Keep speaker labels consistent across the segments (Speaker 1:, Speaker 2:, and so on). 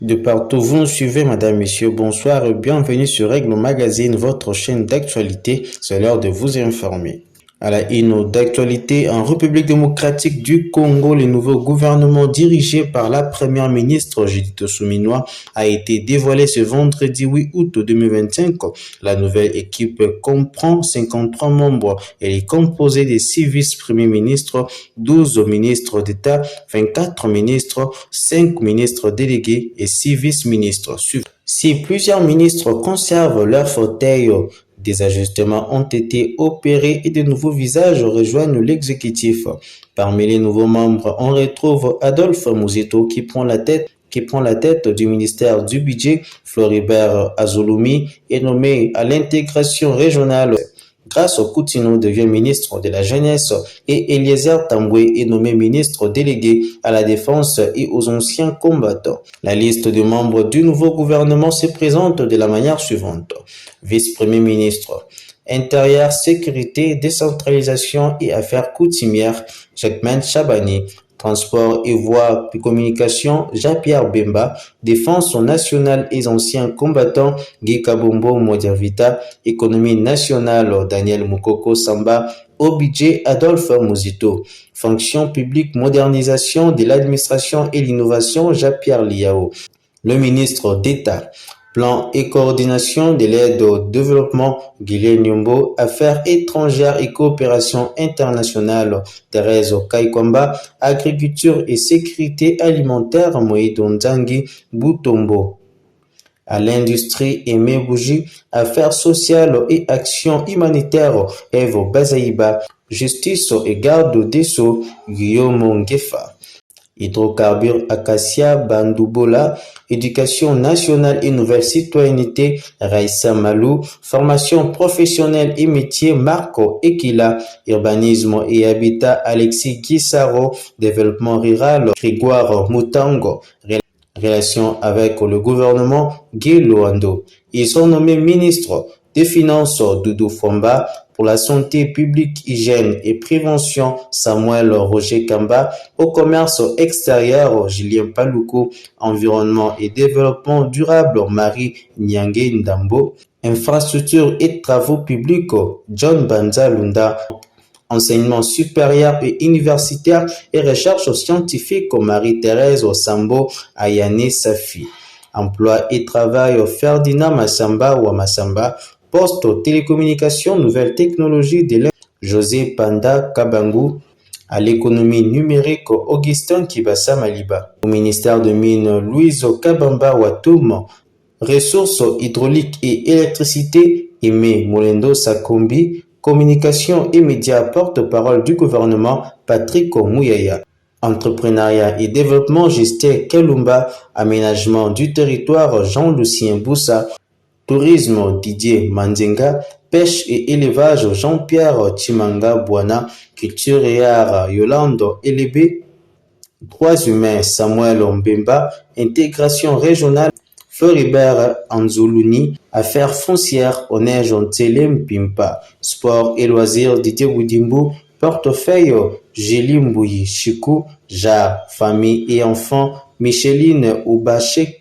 Speaker 1: De partout, vous nous suivez, madame, messieurs, bonsoir et bienvenue sur Règle Magazine, votre chaîne d'actualité. C'est l'heure de vous informer. À la une d'actualité, en République démocratique du Congo, le nouveau gouvernement dirigé par la première ministre Judith Suminwa a été dévoilé ce vendredi 8 août 2025. La nouvelle équipe comprend 53 membres. Elle est composée de 6 vice-premiers ministres, 12 ministres d'État, 24 ministres, 5 ministres délégués et 6 vice-ministres. Si plusieurs ministres conservent leur fauteuil, des ajustements ont été opérés et de nouveaux visages rejoignent l'exécutif. Parmi les nouveaux membres, on retrouve Adolphe Muzito qui prend la tête du ministère du Budget. Floribert Azulumi est nommé à l'intégration régionale. Grâce au Coutinho devient ministre de la Jeunesse et Eliezer Tambwe est nommé ministre délégué à la Défense et aux anciens combattants. La liste des membres du nouveau gouvernement se présente de la manière suivante. Vice-premier ministre, Intérieur, Sécurité, Décentralisation et Affaires coutumières, Jacquemain Chabani. Transport et voies de communication, Jean-Pierre Bemba. Défense nationale et anciens combattants, Guy Kabombo Modiavita. Économie nationale, Daniel Mukoko Samba. Au budget, Adolphe Muzito. Fonction publique, modernisation de l'administration et l'innovation, Jean-Pierre Liao. Le ministre d'État. Plan et coordination de l'aide au développement, Guilhem Nyombo. Affaires étrangères et coopération internationale, Thérèse Kaikwamba. Agriculture et sécurité alimentaire, Moïdo Nzangi Boutombo. À l'industrie, Aimé Bougie. Affaires sociales et actions humanitaires, Evo Bazaïba. Justice et garde des Sceaux, Guillaume Ngefa. Hydrocarbures Acacia Bandoubola, éducation nationale et nouvelle citoyenneté, Raissa Malou, formation professionnelle et métier, Marco Ekila, urbanisme et habitat, Alexis Guissaro, développement rural, Grégoire Moutango, relations avec le gouvernement, Guy Luando. Ils sont nommés ministres des Finances, Doudou Fomba, pour la santé publique, hygiène et prévention, Samuel Roger Kamba, au commerce extérieur, Julien Paluku, environnement et développement durable, Marie Nyange Ndambo, infrastructure et travaux publics, John Banza Lunda, enseignement supérieur et universitaire et recherche scientifique, Marie-Thérèse Sambo Ayane Safi. Emploi et travail, Ferdinand Massamba ou Massamba. Poste, télécommunications, nouvelles technologies de l'Inde, José Panda Kabangu. À l'économie numérique, Augustin Kibasa Maliba. Au ministère de Mines, Louise Kabamba Watoum. Ressources hydrauliques et électricité, Aimé Molendo Sakombi. Communication et médias, porte-parole du gouvernement, Patrick Mouyaya. Entrepreneuriat et développement, Justin Kelumba. Aménagement du territoire, Jean-Lucien Boussa. Tourisme, Didier Manzenga. Pêche et élevage, Jean-Pierre Chimanga Bouana. Culture et art, Yolande Elebe. Droits humains, Samuel Mbemba. Intégration régionale, Floribert Anzuluni. Affaires foncières, Onej Ntele Pimpa. Sport et loisirs, Didier Boudimbu. Portefeuille, Gélie Mbouyi Chikou. Jar, famille et enfants, Micheline Oubachek.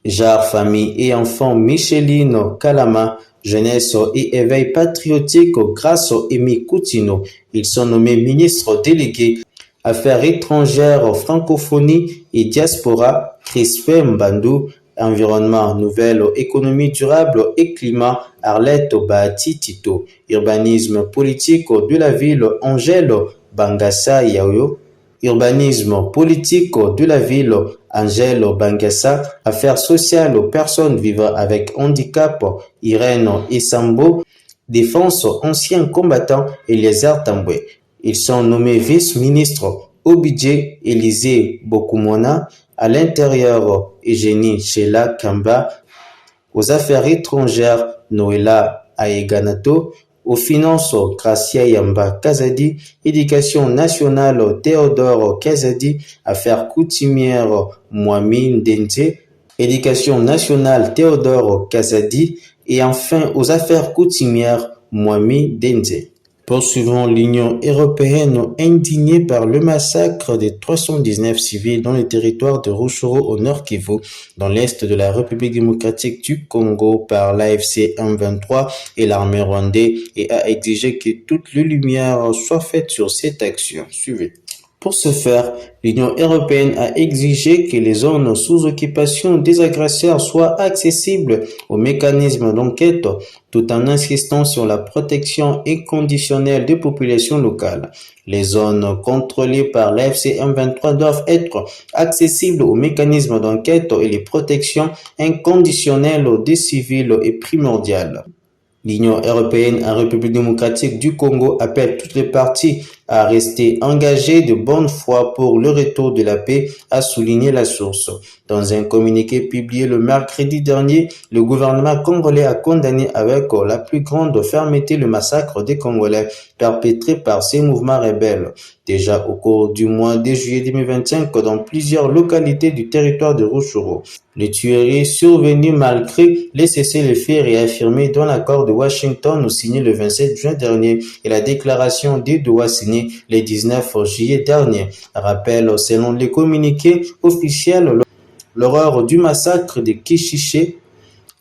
Speaker 1: Jar, famille et enfants, Micheline Kalama. Jeunesse et éveil patriotique, grâce au Emi Coutinho. Ils sont nommés ministres délégués. Affaires étrangères, francophonie et diaspora, Crispin Mbandou. Environnement, nouvelle économie durable et climat, Arlette Bahati Tito. Urbanisme politique de la ville, Angèle Bangassa Yaoyo. Urbanisme politique de la ville, Angèle Bangassa. Affaires sociales aux personnes vivant avec handicap, Irène Isambo. Défense, anciens combattants, Eliezer Tambwe. Ils sont nommés vice-ministres au budget, Élisée Bokumona. À l'intérieur, Eugénie Sheila Kamba. Aux affaires étrangères, Noëlla Aeganato. Aux finances, Gracia Yamba Kazadi. Éducation nationale, Théodore Kazadi. Affaires coutumières, Mwami Ndenze. Éducation nationale, Théodore Kazadi. Et enfin, aux affaires coutumières, Mwami Ndenze. Poursuivant l'Union européenne indignée par le massacre des 319 civils dans le territoire de Rutshuru au Nord Kivu, dans l'est de la République démocratique du Congo par l'AFC M23 et l'armée rwandaise et a exigé que toute lumière soit faite sur cette action. Suivez. Pour ce faire, l'Union européenne a exigé que les zones sous occupation des agresseurs soient accessibles aux mécanismes d'enquête tout en insistant sur la protection inconditionnelle des populations locales. Les zones contrôlées par l'AFC M23 doivent être accessibles aux mécanismes d'enquête et les protections inconditionnelles des civils est primordiale. L'Union européenne en République démocratique du Congo appelle toutes les parties à rester engagées de bonne foi pour le retour de la paix, a souligné la source. Dans un communiqué publié le mercredi dernier, le gouvernement congolais a condamné avec la plus grande fermeté le massacre des Congolais perpétré par ces mouvements rebelles. Déjà au cours du mois de juillet 2025, dans plusieurs localités du territoire de Rutshuru, les tueries survenues malgré les cessez-le-feu réaffirmés dans l'accord de Washington signé le 27 juin dernier et la déclaration des Doha signée le 19 juillet dernier. Rappel, selon les communiqués officiels, l'horreur du massacre de Kishiché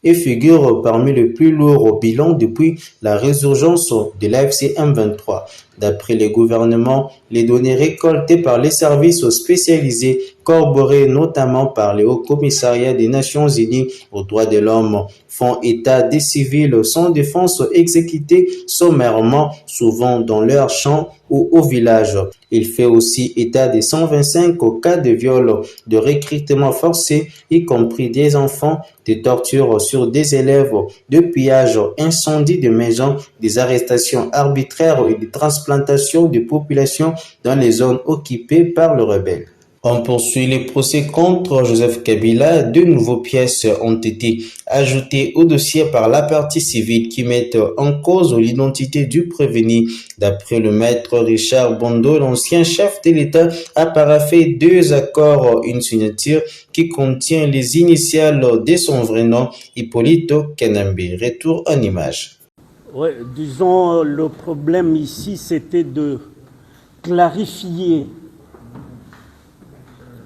Speaker 1: et figure parmi les plus lourds bilans depuis la résurgence de l'AFC M23. D'après les gouvernements, les données récoltées par les services spécialisés, corroborées notamment par les hauts commissariats des Nations Unies aux droits de l'homme, font état des civils sans défense exécutés sommairement, souvent dans leurs champs ou au village. Il fait aussi état des 125 cas de viol, de recrutement forcé, y compris des enfants, des tortures sur des élèves, de pillages, incendies de maisons, des arrestations arbitraires et des transplantations de populations dans les zones occupées par le rebelle. On poursuit les procès contre Joseph Kabila. De nouvelles pièces ont été ajoutées au dossier par la partie civile qui mettent en cause l'identité du prévenu. D'après le maître Richard Bondo, l'ancien chef de l'État a paraphé 2 accords, une signature qui contient les initiales de son vrai nom, Hippolyte Kanambe. Retour en image.
Speaker 2: Oui, disons, le problème ici, c'était de clarifier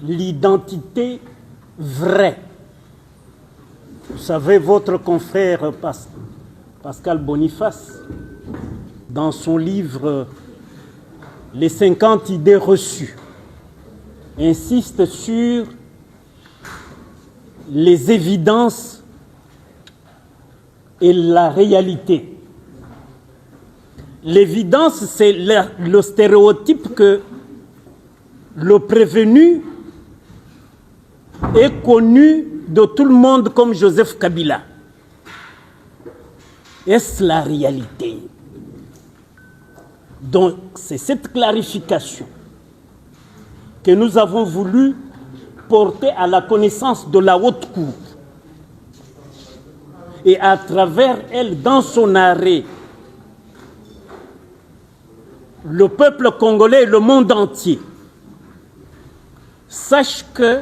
Speaker 2: l'identité vraie. Vous savez, votre confrère Pascal Boniface, dans son livre « Les 50 idées reçues », insiste sur les évidences et la réalité. L'évidence, c'est le stéréotype que le prévenu est connu de tout le monde comme Joseph Kabila. Est-ce la réalité? Donc, c'est cette clarification que nous avons voulu porter à la connaissance de la Haute Cour. Et à travers elle, dans son arrêt, le peuple congolais et le monde entier sachent que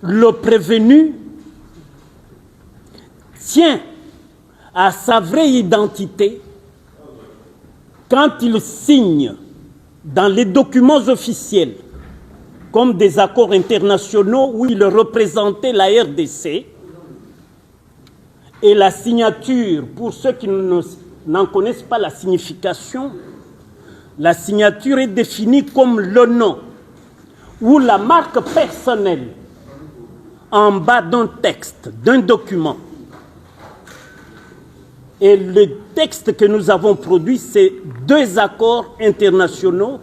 Speaker 2: le prévenu tient à sa vraie identité quand il signe dans les documents officiels, comme des accords internationaux où il représentait la RDC, et la signature, pour ceux qui n'en connaissent pas la signification, la signature est définie comme le nom ou la marque personnelle en bas d'un texte, d'un document. Et le texte que nous avons produit, c'est 2 accords internationaux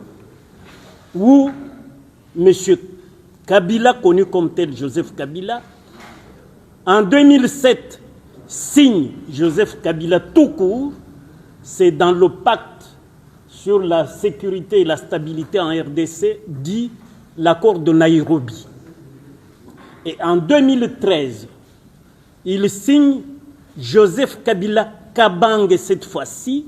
Speaker 2: où M. Kabila, connu comme tel Joseph Kabila, en 2007, signe Joseph Kabila tout court, c'est dans le pacte sur la sécurité et la stabilité en RDC, dit l'accord de Nairobi. Et en 2013, il signe Joseph Kabila Kabange cette fois-ci,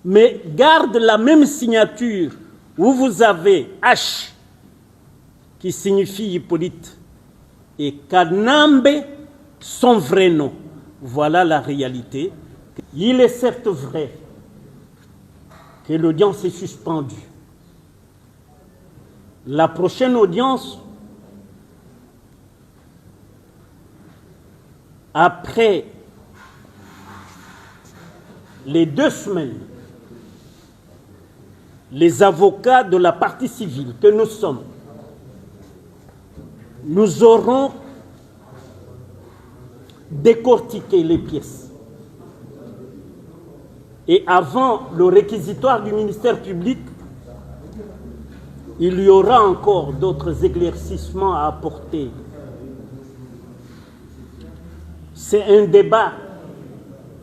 Speaker 2: mais garde la même signature où vous avez H qui signifie Hippolyte et Kanambe, son vrai nom. Voilà la réalité. Il est certes vrai que l'audience est suspendue. La prochaine audience, après les 2 semaines, les avocats de la partie civile que nous sommes, nous aurons décortiqué les pièces. Et avant le réquisitoire du ministère public, il y aura encore d'autres éclaircissements à apporter. C'est un débat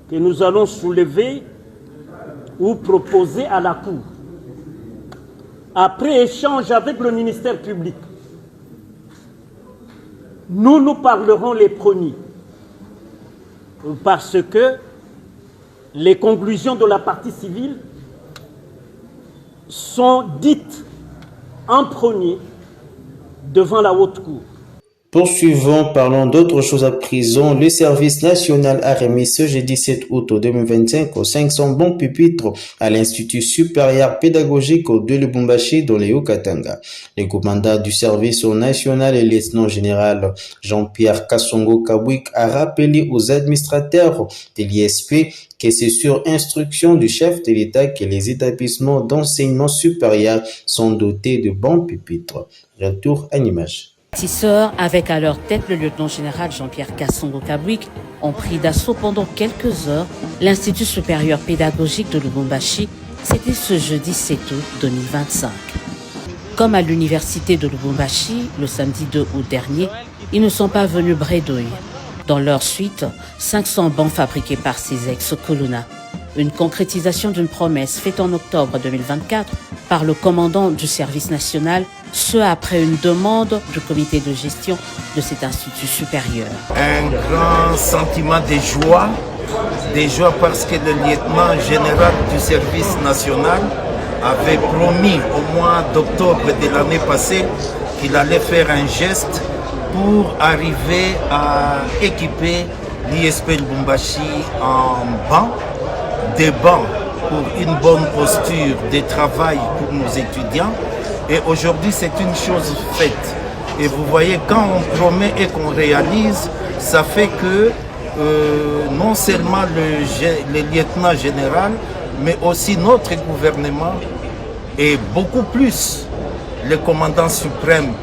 Speaker 2: que nous allons soulever ou proposer à la Cour. Après échange avec le ministère public, nous parlerons les premiers. Parce que les conclusions de la partie civile sont dites en premier devant la haute cour.
Speaker 1: Poursuivons, parlons d'autre chose à présent. Le service national a remis ce jeudi 7 août 2025 aux 500 bons pupitres à l'Institut supérieur pédagogique de Lubumbashi dans les Haut-Katanga. Le commandant du service national et lieutenant général Jean-Pierre Kassongo Kabwik a rappelé aux administrateurs de l'ISP que c'est sur instruction du chef de l'État que les établissements d'enseignement supérieur sont dotés de bons pupitres. Retour à l'image.
Speaker 3: Tisseurs, avec à leur tête le lieutenant-général Jean-Pierre Kassongo Kabwik, ont pris d'assaut pendant quelques heures l'Institut supérieur pédagogique de Lubumbashi. C'était ce jeudi 7 août 2025. Comme à l'université de Lubumbashi, le samedi 2 août dernier, ils ne sont pas venus bredouille. Dans leur suite, 500 bancs fabriqués par ces ex-Colonna. Une concrétisation d'une promesse faite en octobre 2024 par le commandant du service national, ce après une demande du comité de gestion de cet institut supérieur.
Speaker 4: Un grand sentiment de joie parce que le lieutenant général du service national avait promis au mois d'octobre de l'année passée qu'il allait faire un geste pour arriver à équiper l'ISP Lubumbashi en bancs, des bancs pour une bonne posture de travail pour nos étudiants. Et aujourd'hui, c'est une chose faite. Et vous voyez, quand on promet et qu'on réalise, ça fait que non seulement le lieutenant général, mais aussi notre gouvernement et beaucoup plus le commandant suprême,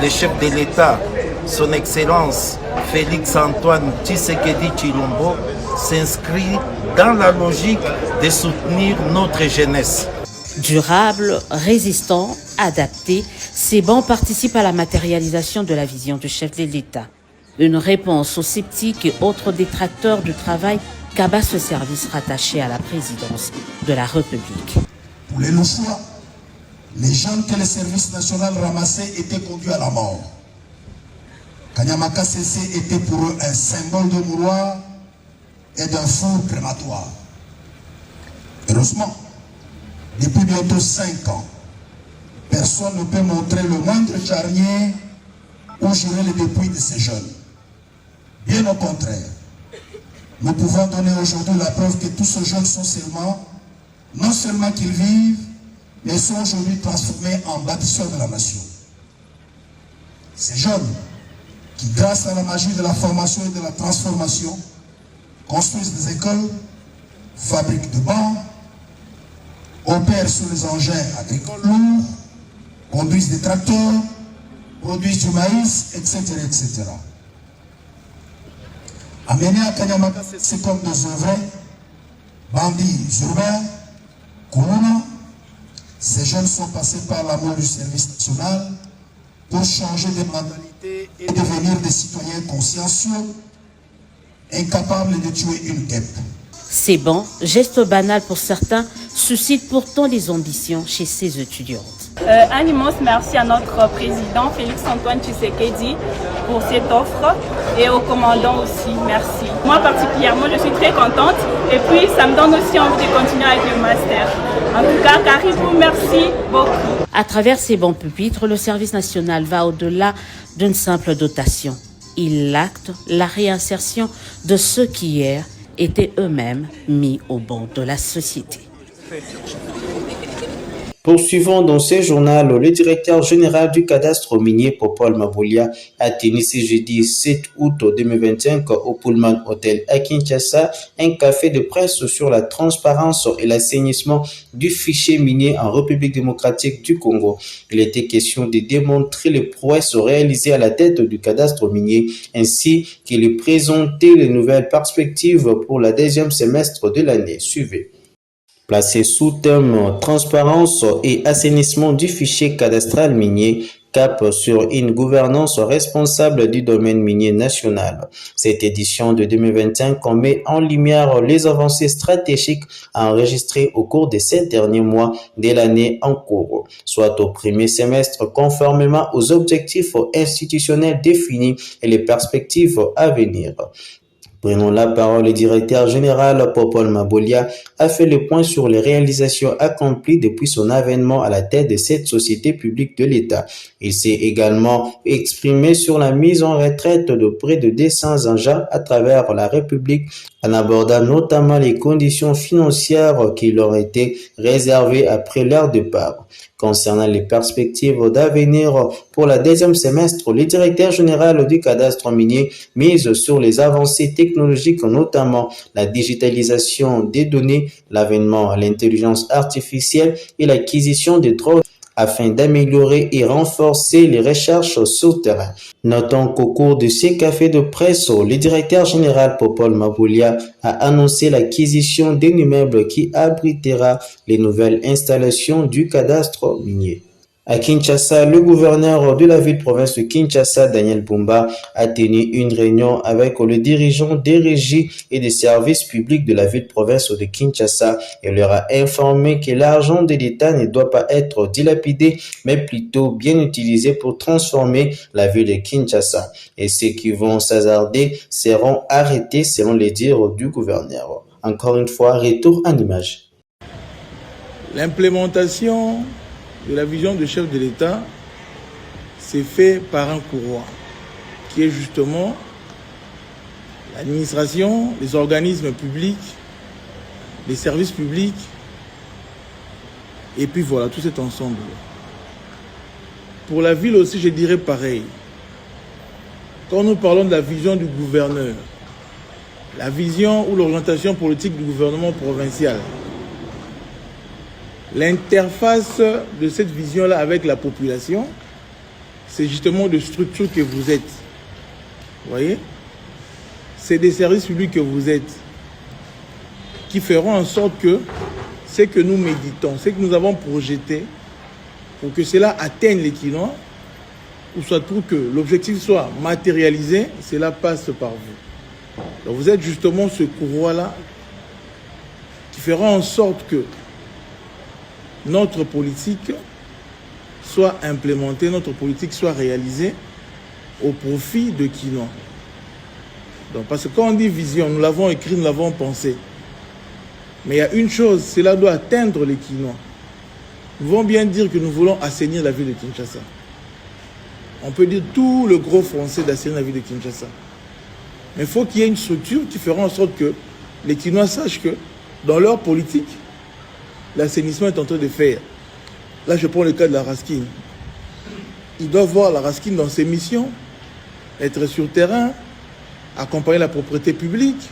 Speaker 4: le chef de l'État, son Excellence Félix-Antoine Tshisekedi Tshilombo, s'inscrit dans la logique de soutenir notre jeunesse.
Speaker 3: Durable, résistant, adapté, ces bancs participent à la matérialisation de la vision du chef de l'État. Une réponse aux sceptiques et autres détracteurs du travail qu'abat ce service rattaché à la présidence de la République.
Speaker 5: Pour les Louchois, les jeunes que le service national ramassait étaient conduits à la mort. Kanyamaka Sese était pour eux un symbole de mouroir et d'un four crématoire. Heureusement, depuis bientôt 5 ans, personne ne peut montrer le moindre charnier ou jurer le dépouille de ces jeunes. Bien au contraire, nous pouvons donner aujourd'hui la preuve que tous ces jeunes sont non seulement qu'ils vivent, mais sont aujourd'hui transformés en bâtisseurs de la nation. Ces jeunes qui, grâce à la magie de la formation et de la transformation, construisent des écoles, fabriquent de bancs, opèrent sur les engins agricoles lourds, conduisent des tracteurs, produisent du maïs, etc. etc. Amenés à Kanyamaka, c'est comme des œuvres, bandits urbains, Kolona. Ces jeunes sont passés par l'amour du service national pour changer de mentalité et devenir des citoyens consciencieux, incapables de tuer une guêpe.
Speaker 3: Ces bancs, geste banal pour certains, suscitent pourtant des ambitions chez ces étudiantes.
Speaker 6: Un immense merci à notre président Félix-Antoine Tshisekedi pour cette offre et au commandant aussi, merci. Moi particulièrement, je suis très contente et puis ça me donne aussi envie de continuer avec le master. En tout cas, Caribou, merci beaucoup.
Speaker 3: À travers ces bons pupitres, le service national va au-delà d'une simple dotation. Il acte la réinsertion de ceux qui hier étaient eux-mêmes mis au banc de la société.
Speaker 1: Poursuivant dans ce journal, le directeur général du cadastre minier Popol Mabolia a tenu ce jeudi 7 août 2025 au Pullman Hotel à Kinshasa un café de presse sur la transparence et l'assainissement du fichier minier en République démocratique du Congo. Il était question de démontrer les prouesses réalisées à la tête du cadastre minier ainsi qu'il est présenté les nouvelles perspectives pour le deuxième semestre de l'année. Suivez. Placé sous thème transparence et assainissement du fichier cadastral minier, cap sur une gouvernance responsable du domaine minier national. Cette édition de 2025 met en lumière les avancées stratégiques enregistrées au cours de ces derniers mois de l'année en cours, soit au premier semestre conformément aux objectifs institutionnels définis et les perspectives à venir. Prenons la parole, le directeur général Popol Mabolia a fait le point sur les réalisations accomplies depuis son avènement à la tête de cette société publique de l'État. Il s'est également exprimé sur la mise en retraite de près de 200 agents à travers la République en abordant notamment les conditions financières qui leur étaient réservées après leur départ. Concernant les perspectives d'avenir pour le deuxième semestre, le directeur général du cadastre minier mise sur les avancées technologiques, notamment la digitalisation des données, l'avènement à l'intelligence artificielle et l'acquisition des drones afin d'améliorer et renforcer les recherches sur terrain. Notons qu'au cours de ces cafés de presse, le directeur général Popol Mabolia a annoncé l'acquisition d'un immeuble qui abritera les nouvelles installations du cadastre minier. À Kinshasa, le gouverneur de la ville-province de Kinshasa, Daniel Bumba, a tenu une réunion avec le dirigeant des régies et des services publics de la ville-province de Kinshasa et leur a informé que l'argent de l'État ne doit pas être dilapidé, mais plutôt bien utilisé pour transformer la ville de Kinshasa. Et ceux qui vont s'hasarder seront arrêtés selon les dires du gouverneur. Encore une fois, retour en image.
Speaker 7: L'implémentation de la vision du chef de l'État s'est fait par un courroie qui est justement l'administration, les organismes publics, les services publics et puis voilà, tout cet ensemble. Pour la ville aussi, je dirais pareil. Quand nous parlons de la vision du gouverneur, la vision ou l'orientation politique du gouvernement provincial, l'interface de cette vision-là avec la population, c'est justement de structures que vous êtes. Vous voyez? C'est des services publics que vous êtes qui feront en sorte que ce que nous méditons, ce que nous avons projeté, pour que cela atteigne l'équilibre, ou soit pour que l'objectif soit matérialisé, cela passe par vous. Donc vous êtes justement ce courroie-là qui fera en sorte que notre politique soit implémentée, notre politique soit réalisée au profit de Kinois. Donc, parce que quand on dit vision, nous l'avons écrit, nous l'avons pensé. Mais il y a une chose, cela doit atteindre les Kinois. Nous voulons bien dire que nous voulons assainir la ville de Kinshasa. On peut dire tout le gros français d'assainir la ville de Kinshasa. Mais il faut qu'il y ait une structure qui fera en sorte que les Kinois sachent que dans leur politique, l'assainissement est en train de faire. Là, je prends le cas de la Raskin. Ils doivent voir la Raskin dans ses missions, être sur terrain, accompagner la propriété publique.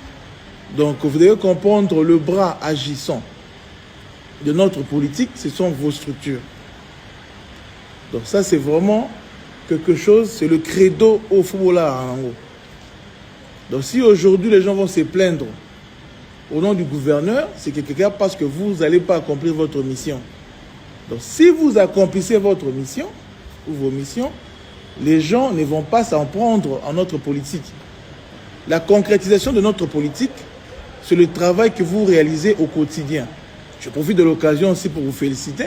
Speaker 7: Donc, vous devez comprendre le bras agissant de notre politique, ce sont vos structures. Donc ça, c'est vraiment quelque chose, c'est le credo au footballeur en haut. Donc si aujourd'hui les gens vont se plaindre au nom du gouverneur, c'est quelque part parce que vous n'allez pas accomplir votre mission. Donc si vous accomplissez votre mission, ou vos missions, les gens ne vont pas s'en prendre en notre politique. La concrétisation de notre politique, c'est le travail que vous réalisez au quotidien. Je profite de l'occasion aussi pour vous féliciter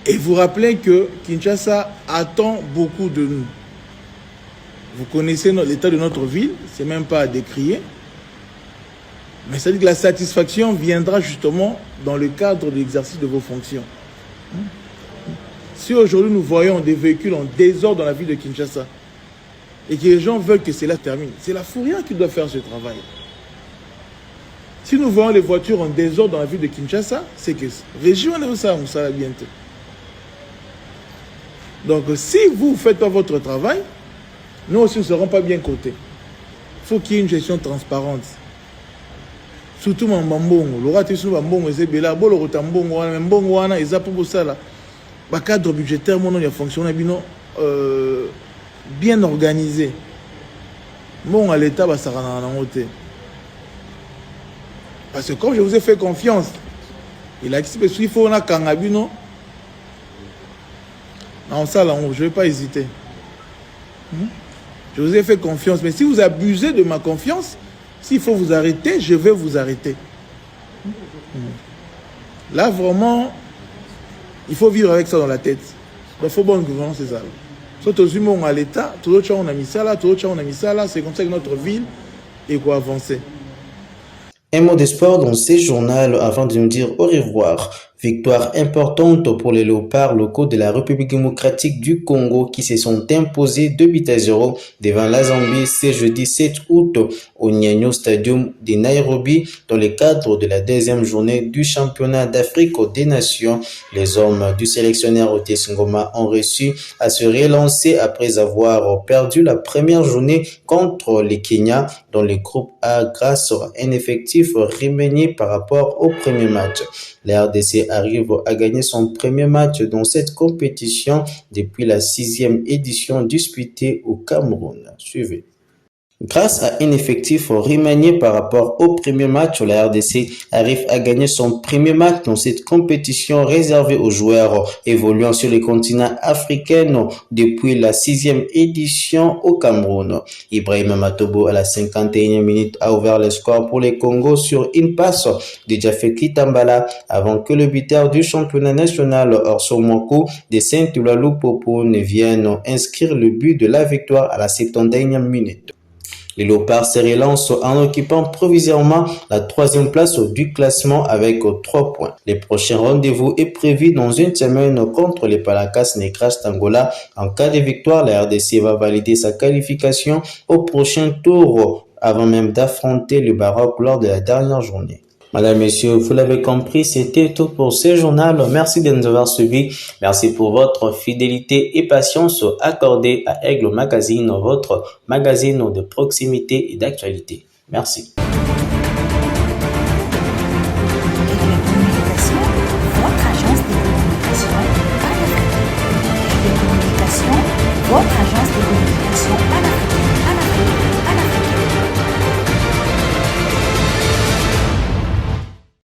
Speaker 7: et vous rappeler que Kinshasa attend beaucoup de nous. Vous connaissez l'état de notre ville, c'est même pas à décrier. Mais ça dit que la satisfaction viendra justement dans le cadre de l'exercice de vos fonctions. Si aujourd'hui nous voyons des véhicules en désordre dans la ville de Kinshasa et que les gens veulent que cela termine, c'est la Fouria qui doit faire ce travail. Si nous voyons les voitures en désordre dans la ville de Kinshasa, c'est que région on ça bientôt. Donc si vous ne faites pas votre travail, nous aussi ne serons pas bien cotés. Il faut qu'il y ait une gestion transparente. Surtout en Mbongo. Le rat est sur Mbongo, c'est Bela, Bolo Rotambongo, Mbongo, et ça pour ça là. Le cadre budgétaire, il a fonctionné bien organisé. Bon, à l'État, ça va s'arranger. Parce que comme je vous ai fait confiance, il a accepté qu'il faut un Kangabino. En ça, là, je ne vais pas hésiter. Je vous ai fait confiance. Mais si vous abusez de ma confiance, s'il faut vous arrêter, je vais vous arrêter. Là, vraiment, il faut vivre avec ça dans la tête. Il faut bonne gouvernance, c'est ça. Surtout à l'État, tout le on a mis ça là, tout le on a mis ça là. C'est comme ça que notre ville est quoi avancer.
Speaker 1: Un mot de sport dans ces journaux avant de nous dire au revoir. Victoire importante pour les léopards locaux de la République démocratique du Congo qui se sont imposés 2-0 devant la Zambie ce jeudi 7 août au Nyanyo Stadium de Nairobi dans le cadre de la deuxième journée du championnat d'Afrique des Nations. Les hommes du sélectionneur Otis Ngoma ont réussi à se relancer après avoir perdu la première journée contre les Kenya dans le groupe A grâce à un effectif remanié par rapport au premier match. La RDC arrive à gagner son premier match dans cette compétition depuis la 6e édition disputée au Cameroun. Suivez. Grâce à un effectif remanié par rapport au premier match, la RDC arrive à gagner son premier match dans cette compétition réservée aux joueurs évoluant sur le continent africain depuis la 6e édition au Cameroun. Ibrahim Matobo à la 51e minute a ouvert le score pour les Congo sur une passe de Jafé Kitambala avant que le buteur du championnat national Orso Moko de Saint-Oulalu-Popo ne vienne inscrire le but de la victoire à la 71e minute. Les Léopards se relancent en occupant provisoirement la 3e place du classement avec 3 points. Le prochain rendez-vous est prévu dans une semaine contre les Palacas Negras d'Angola. En cas de victoire, la RDC va valider sa qualification au prochain tour avant même d'affronter le Maroc lors de la dernière journée. Madame, Messieurs, vous l'avez compris, c'était tout pour ce journal. Merci de nous avoir suivis. Merci pour votre fidélité et patience accordée à Aigle Magazine, votre magazine de proximité et d'actualité. Merci.